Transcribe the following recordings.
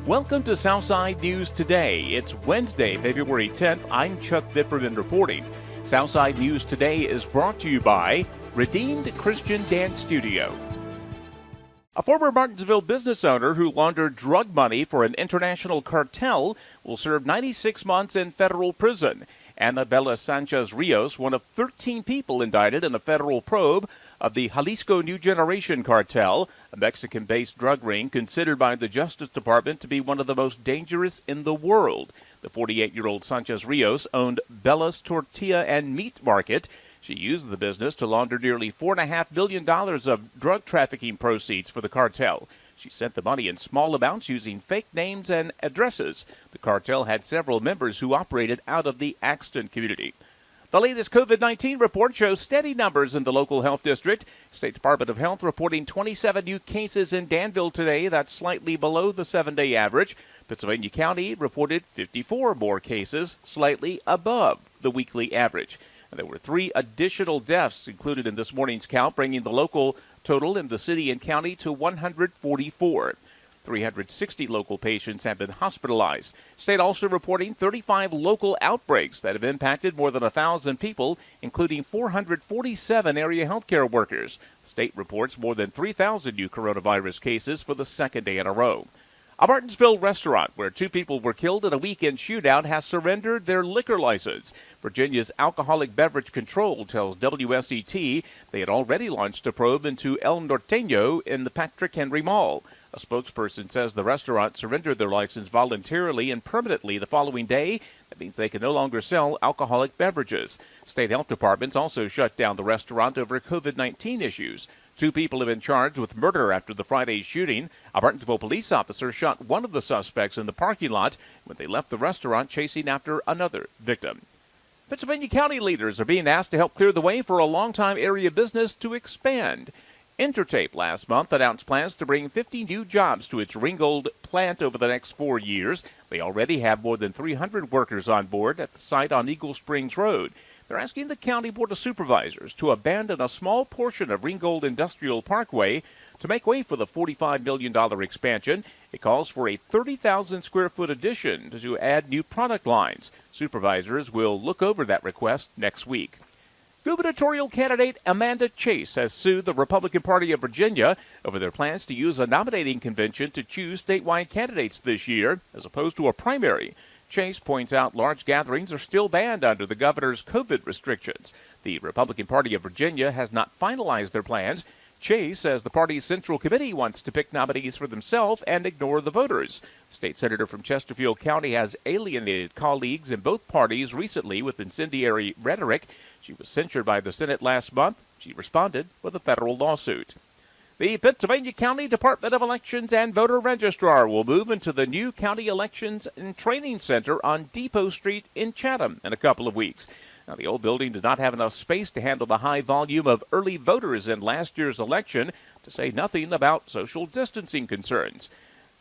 Welcome to Southside News Today. It's Wednesday, February 10th. I'm Chuck Bipperman reporting. Southside News Today is brought to you by Redeemed Christian Dance Studio. A former Martinsville business owner who laundered drug money for an international cartel will serve 96 months in federal prison. Annabella Sanchez Rios, one of 13 people indicted in a federal probe of the Jalisco New Generation Cartel, a Mexican-based drug ring considered by the Justice Department to be one of the most dangerous in the world. The 48-year-old Sanchez Rios owned Bella's Tortilla and Meat Market. She used the business to launder nearly $4.5 billion of drug trafficking proceeds for the cartel. She sent the money in small amounts using fake names and addresses. The cartel had several members who operated out of the Axton community. The latest COVID-19 report shows steady numbers in the local health district. State Department of Health reporting 27 new cases in Danville today. That's slightly below the 7-day average. Pennsylvania County reported 54 more cases, slightly above the weekly average. And there were 3 additional deaths included in this morning's count, bringing the local total in the city and county to 144. 360 local patients have been hospitalized. State also reporting 35 local outbreaks that have impacted more than 1,000 people, including 447 area healthcare workers. The state reports more than 3,000 new coronavirus cases for the second day in a row. A Martinsville restaurant where 2 people were killed in a weekend shootout has surrendered their liquor license. Virginia's Alcoholic Beverage Control tells WSET they had already launched a probe into El Norteño in the Patrick Henry Mall. A spokesperson says the restaurant surrendered their license voluntarily and permanently the following day. That means they can no longer sell alcoholic beverages. State health departments also shut down the restaurant over COVID-19 issues. 2 people have been charged with murder after the Friday's shooting. A Martinsville police officer shot one of the suspects in the parking lot when they left the restaurant chasing after another victim. Pennsylvania County leaders are being asked to help clear the way for a longtime area business to expand. Intertape last month announced plans to bring 50 new jobs to its Ringgold plant over the next 4 years. They already have more than 300 workers on board at the site on Eagle Springs Road. They're asking the County Board of Supervisors to abandon a small portion of Ringgold Industrial Parkway to make way for the $45 million expansion. It calls for a 30,000 square foot addition to add new product lines. Supervisors will look over that request next week. Gubernatorial candidate Amanda Chase has sued the Republican Party of Virginia over their plans to use a nominating convention to choose statewide candidates this year, as opposed to a primary. Chase points out large gatherings are still banned under the governor's COVID restrictions. The Republican Party of Virginia has not finalized their plans. Chase says the party's Central Committee wants to pick nominees for themselves and ignore the voters. The state senator from Chesterfield County has alienated colleagues in both parties recently with incendiary rhetoric. She was censured by the Senate last month. She responded with a federal lawsuit. The Pennsylvania County Department of Elections and Voter Registrar will move into the new County Elections and Training Center on Depot Street in Chatham in a couple of weeks. Now, the old building did not have enough space to handle the high volume of early voters in last year's election, to say nothing about social distancing concerns.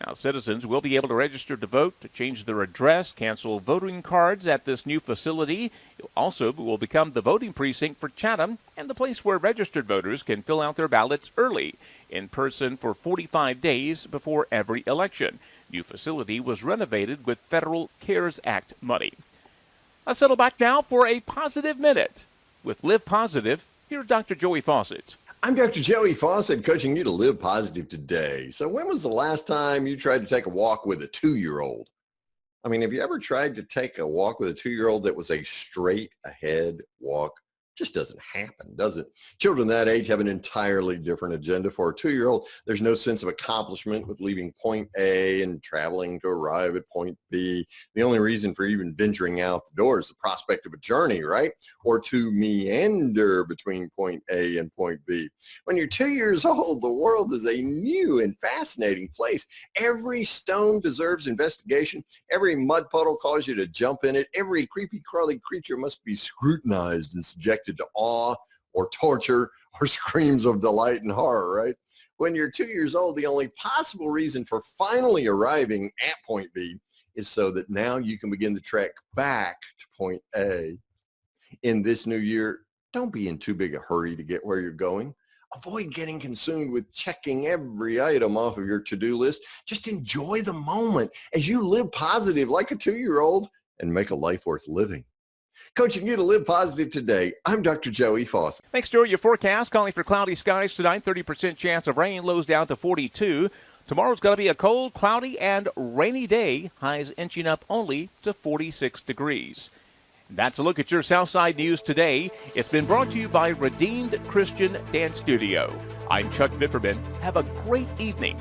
Now, citizens will be able to register to vote, to change their address, cancel voting cards at this new facility. It also will become the voting precinct for Chatham and the place where registered voters can fill out their ballots early, in person for 45 days before every election. New facility was renovated with federal CARES Act money. Let's settle back now for a Positive Minute. With Live Positive, here's Dr. Joey Fawcett. I'm Dr. Joey Fawcett, coaching you to live positive today. So when was the last time you tried to take a walk with a 2-year-old? I mean, have you ever tried to take a walk with a 2-year-old that was a straight ahead walk? Just doesn't happen, does it? Children that age have an entirely different agenda. For a 2-year-old, there's no sense of accomplishment with leaving point A and traveling to arrive at point B. The only reason for even venturing out the door is the prospect of a journey, right? Or to meander between point A and point B. When you're 2 years old, the world is a new and fascinating place. Every stone deserves investigation. Every mud puddle calls you to jump in it. Every creepy, crawly creature must be scrutinized and subjected to awe or torture or screams of delight and horror, right? When you're 2 years old, the only possible reason for finally arriving at point B is so that now you can begin the trek back to point A. In this new year, don't be in too big a hurry to get where you're going. Avoid getting consumed with checking every item off of your to-do list. Just enjoy the moment as you live positive like a 2-year-old and make a life worth living. Coaching you to live positive today, I'm Dr. Joey Fawcett. Thanks, Joe. Your forecast calling for cloudy skies tonight, 30% chance of rain, lows down to 42. Tomorrow's going to be a cold, cloudy, and rainy day, highs inching up only to 46 degrees. That's a look at your Southside News today. It's been brought to you by Redeemed Christian Dance Studio. I'm Chuck Vipperman. Have a great evening.